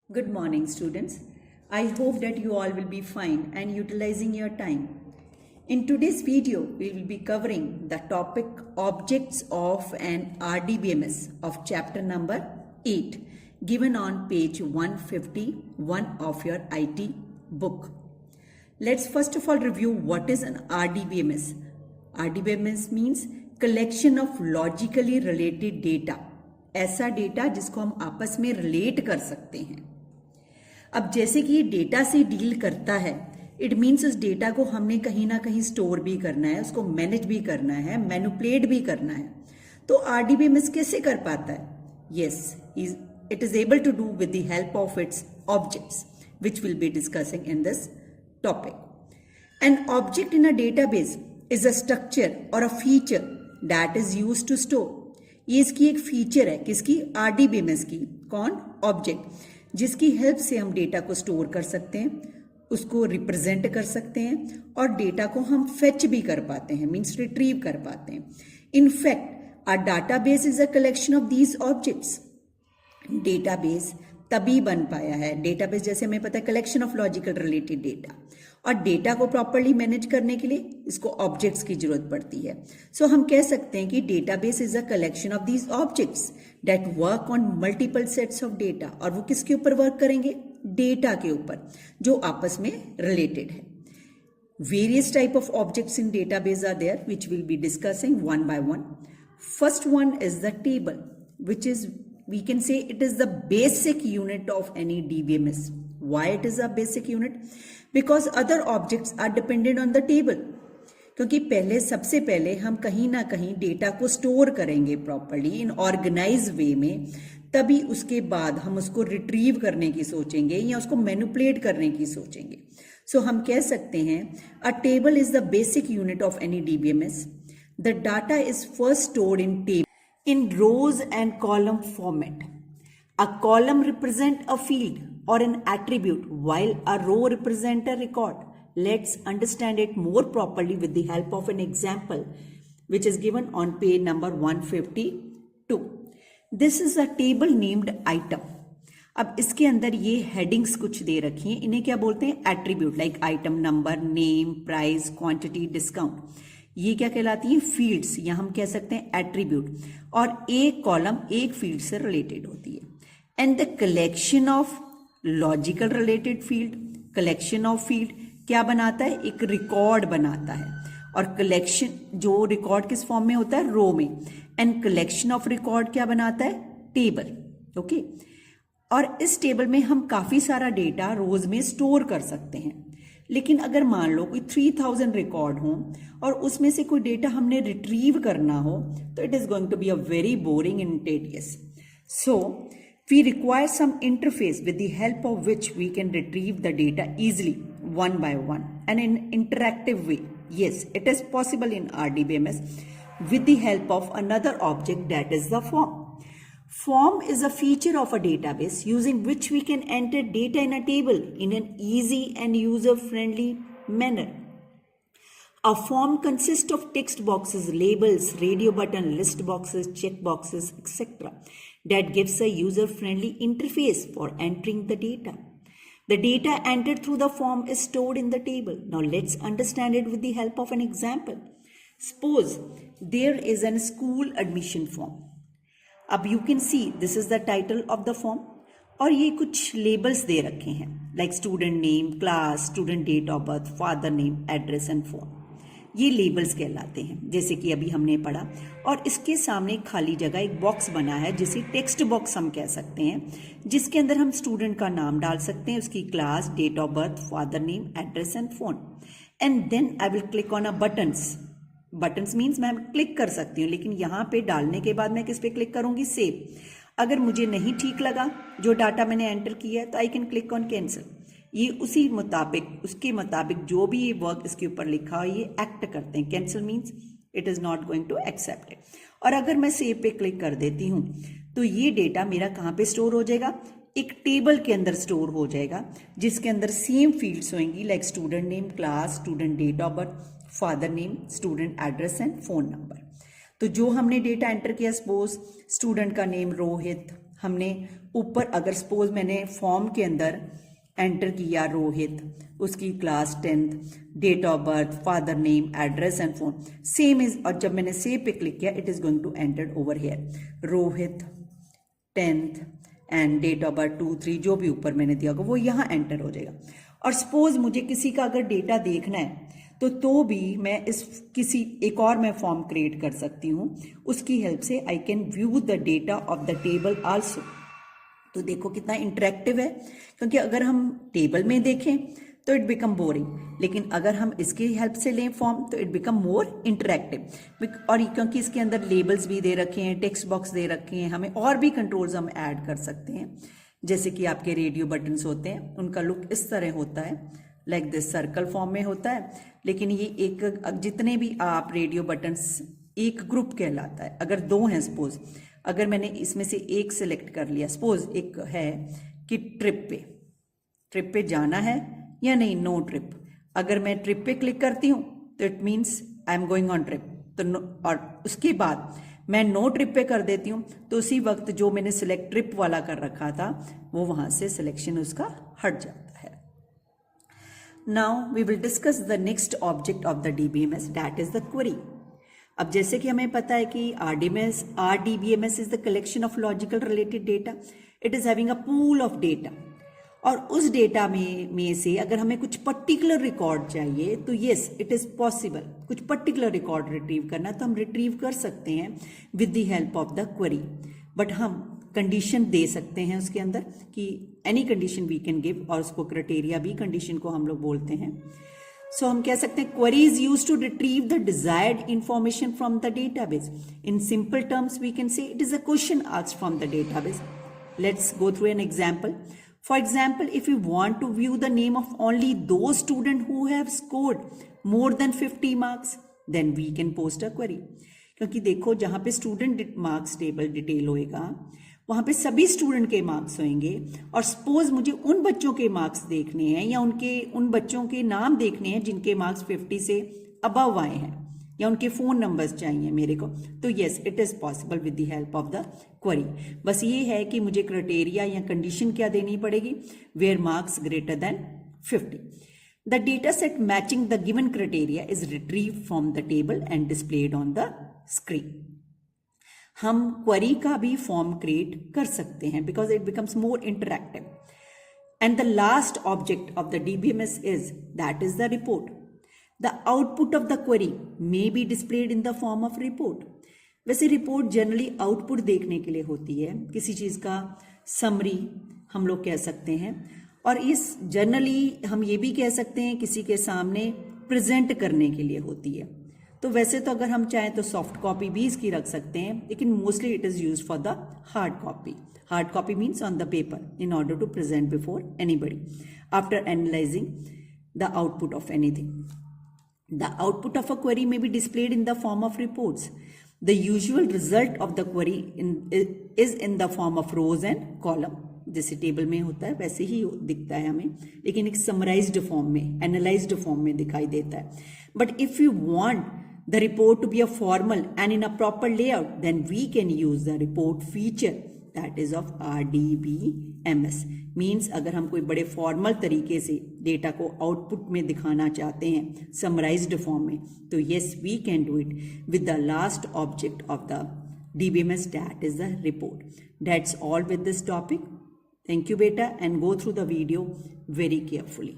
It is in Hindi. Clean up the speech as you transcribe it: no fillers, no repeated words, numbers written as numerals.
Good morning, students. I hope that you all will be fine and utilizing your time. In today's video, we will be covering the topic Objects of an RDBMS of chapter number 8, given on page 151 of your IT book. Let's first of all review what is an RDBMS. RDBMS means collection of logically related data. ऐसा डेटा जिसको हम आपस में रिलेट कर सकते हैं. अब जैसे कि ये डेटा से डील करता है, इट मीन्स उस डेटा को हमने कहीं ना कहीं स्टोर भी करना है, उसको मैनेज भी करना है, मैनिपुलेट भी करना है. तो आरडीबीएमएस कैसे कर पाता है? Yes, it is able to do with the help of its objects, which will be discussing in this topic. An object in a database is a structure और a feature that is used to store. ये इसकी एक फीचर है, किसकी? आरडीबीएमएस की. कौन? ऑब्जेक्ट, जिसकी हेल्प से हम डेटा को स्टोर कर सकते हैं, उसको रिप्रेजेंट कर सकते हैं और डेटा को हम फेच भी कर पाते हैं, मीन्स रिट्रीव कर पाते हैं. In fact our database is a collection of these objects. Database तभी बन पाया है, डेटाबेस जैसे हमें पता है collection of logical related data, और डेटा को प्रॉपरली मैनेज करने के लिए इसको ऑब्जेक्ट्स की जरूरत पड़ती है. सो हम कह सकते हैं कि database is a collection of these objects that work on multiple sets of data. और वो किसके ऊपर वर्क करेंगे? डेटा के ऊपर जो आपस में रिलेटेड है. Various type of objects in database are there, which we'll be discussing one by one. First one is the table, which is, we can say it is the basic unit of any DBMS. Why it is a basic unit? Because other objects are dependent on the table. क्योंकि सबसे पहले हम कहीं ना कहीं डेटा को स्टोर करेंगे प्रॉपरली इन ऑर्गेनाइज वे में, तभी उसके बाद हम उसको रिट्रीव करने की सोचेंगे या उसको मैनिपुलेट करने की सोचेंगे. सो हम कह सकते हैं a table is the basic unit of any DBMS. The data is first stored in table in rows and column format. A column represent a field or an attribute while a row represent a record. Let's understand it more properly with the help of an example which is given on page number 152. This is a table named item. अब इसके अंदर ये हेडिंग्स कुछ दे रखी हैं, इन्हें क्या बोलते हैं? Attribute, like item number, name, price, quantity, discount. ये क्या कहलाती है? फील्ड्स, या हम कह सकते हैं एट्रीब्यूट. और एक कॉलम एक फील्ड से रिलेटेड होती है. And the collection of logical related field, collection of field क्या बनाता है? एक रिकॉर्ड बनाता है. और कलेक्शन, जो रिकॉर्ड किस फॉर्म में होता है? रो में. एंड कलेक्शन ऑफ रिकॉर्ड क्या बनाता है? टेबल. ओके. और इस टेबल में हम काफी सारा डेटा रोज में स्टोर कर सकते हैं. लेकिन अगर मान लो कोई 3000 रिकॉर्ड हो और उसमें से कोई डेटा हमने रिट्रीव करना हो, तो it is going to be a very boring and tedious. So we require some interface with the help of which we can retrieve the data easily one by one and in interactive way. Yes, it is possible in RDBMS with the help of another object, that is the form. Form is a feature of a database using which we can enter data in a table in an easy and user-friendly manner. A form consists of text boxes, labels, radio button, list boxes, check boxes, etc. that gives a user-friendly interface for entering the data. The data entered through the form is stored in the table. Now let's understand it with the help of an example. Suppose there is a school admission form. अब you can see this is the title of the form और ये कुछ labels दे रखे हैं, like student name, class, student date of birth, father name, address and phone. ये लेबल्स कहलाते हैं, जैसे कि अभी हमने पढ़ा. और इसके सामने एक खाली जगह, एक बॉक्स बना है जिसे टेक्स्ट बॉक्स हम कह सकते हैं, जिसके अंदर हम स्टूडेंट का नाम डाल सकते हैं, उसकी class, date of birth, father name, address and phone. And then I will click on a buttons. Buttons means मैं क्लिक कर सकती हूँ, लेकिन यहाँ पे डालने के बाद मैं किस पे क्लिक करूंगी? सेव. अगर मुझे नहीं ठीक लगा जो डाटा मैंने एंटर किया है, तो I can click on cancel. ये उसी मुताबिक, उसके मुताबिक जो भी ये वर्क इसके ऊपर लिखा है ये एक्ट करते हैं. Cancel means it is not going to accept it. और अगर मैं सेव पे क्लिक कर देती हूँ तो ये डेटा मेरा कहाँ पे स्टोर हो जाएगा? एक टेबल के अंदर स्टोर हो जाएगा, जिसके अंदर सेम फील्ड्स होंगी, like student name, class, student date of birth, father name, student address and phone number. तो जो हमने डेटा एंटर किया, सपोज स्टूडेंट का नेम रोहित, हमने ऊपर अगर सपोज मैंने फॉर्म के अंदर एंटर किया रोहित, उसकी class 10th, date of birth, father name, address and phone, same is, और जब मैंने सेव पे क्लिक किया it is going to enter over here Rohit 10th and date of birth 2 3 जो भी ऊपर मैंने दिया होगा वो यहाँ एंटर हो जाएगा। और सपोज मुझे किसी का अगर डेटा देखना है तो भी मैं इस किसी एक और मैं फॉर्म क्रिएट कर सकती हूँ, उसकी हेल्प से I can view the data of the table also. तो देखो कितना इंटरेक्टिव है, क्योंकि अगर हम टेबल में देखें तो इट बिकम बोरिंग, लेकिन अगर हम इसकी हेल्प से लें फॉर्म तो इट बिकम मोर इंटरेक्टिव। और क्योंकि इसके अंदर लेबल्स भी दे रखे हैं, टेक्स्ट बॉक्स दे रखे हैं, हमें और भी कंट्रोल्स हम ऐड कर सकते हैं। जैसे कि आपके रेडियो बटन्स होते हैं, उनका लुक इस तरह होता है, लाइक दिस सर्कल फॉर्म में होता है, लेकिन ये एक जितने भी आप रेडियो बटन्स एक ग्रुप कहलाता है। अगर 2 हैं सपोज, अगर मैंने इसमें से एक सिलेक्ट कर लिया, सपोज एक है कि ट्रिप पे जाना है या नहीं, नो ट्रिप, अगर मैं ट्रिप पे क्लिक करती हूँ तो it means I am going on trip, तो और उसके बाद मैं नो ट्रिप पे कर देती हूँ तो उसी वक्त जो मैंने सिलेक्ट ट्रिप वाला कर रखा था वो वहां से सिलेक्शन उसका हट जाता है। Now we will discuss the next object of the DBMS, that is the query. अब जैसे कि हमें पता है कि RDBMS is the collection of logical related data, it is having a pool of data, और उस डेटा में से अगर हमें कुछ पर्टिकुलर रिकॉर्ड चाहिए तो यस इट इज पॉसिबल, कुछ पर्टिकुलर रिकॉर्ड रिट्रीव करना तो हम रिट्रीव कर सकते हैं with the help of the query. But हम कंडीशन दे सकते हैं उसके अंदर कि any condition we can give, और उसको क्राइटेरिया भी कंडीशन को हम लोग बोलते हैं। सो हम कह सकते हैं query is use to retrieve the desired information from the database. In simple terms we can say it is a question asked from the database. Let's go through an example. For example, if you want to view the name of only those students who have scored more than 50 marks, then we can post a query. क्योंकि देखो जहाँ पे स्टूडेंट मार्क्स टेबल डिटेल होएगा वहाँ पे सभी स्टूडेंट के मार्क्स होंगे, और सपोज मुझे उन बच्चों के मार्क्स देखने हैं या उन बच्चों के नाम देखने हैं जिनके मार्क्स 50 से अबव आए हैं, या उनके फोन नंबर्स चाहिए मेरे को, तो yes it is possible with the help of the query. बस ये है कि मुझे क्राइटेरिया या कंडीशन क्या देनी पड़ेगी, where marks greater than 50. The data set matching the given criteria is retrieve from the table and displayed on the screen. हम क्वेरी का भी फॉर्म क्रिएट कर सकते हैं because it becomes more interactive. And the last object of the DBMS is that is the report. The output of the query may be displayed in the form of report. वैसे रिपोर्ट जनरली आउटपुट देखने के लिए होती है, किसी चीज़ का समरी हम लोग कह सकते हैं, और इस जनरली हम ये भी कह सकते हैं किसी के सामने प्रेजेंट करने के लिए होती है. तो वैसे तो अगर हम चाहें तो सॉफ्ट कॉपी भी इसकी रख सकते हैं, लेकिन mostly it is use for the hard copy. Hard copy means on the paper in order to present before anybody after analyzing the output of anything. The output of a query may be displayed in the form of reports. The usual result of the query is in the form of rows and column. जैसे टेबल में होता है वैसे ही दिखता है हमें, लेकिन एक समराइज्ड फॉर्म में, एनालाइज्ड फॉर्म में दिखाई देता है. But if you want the report to be a formal and in a proper layout, then we can use the report feature that is of RDBMS. Means अगर हम कोई बड़े फॉर्मल तरीके से डेटा को आउटपुट में दिखाना चाहते हैं समराइज्ड फॉर्म में, तो yes we can do it with the last object of the DBMS, that is the report. That's all with this topic. Thank you beta, and go through the video very carefully.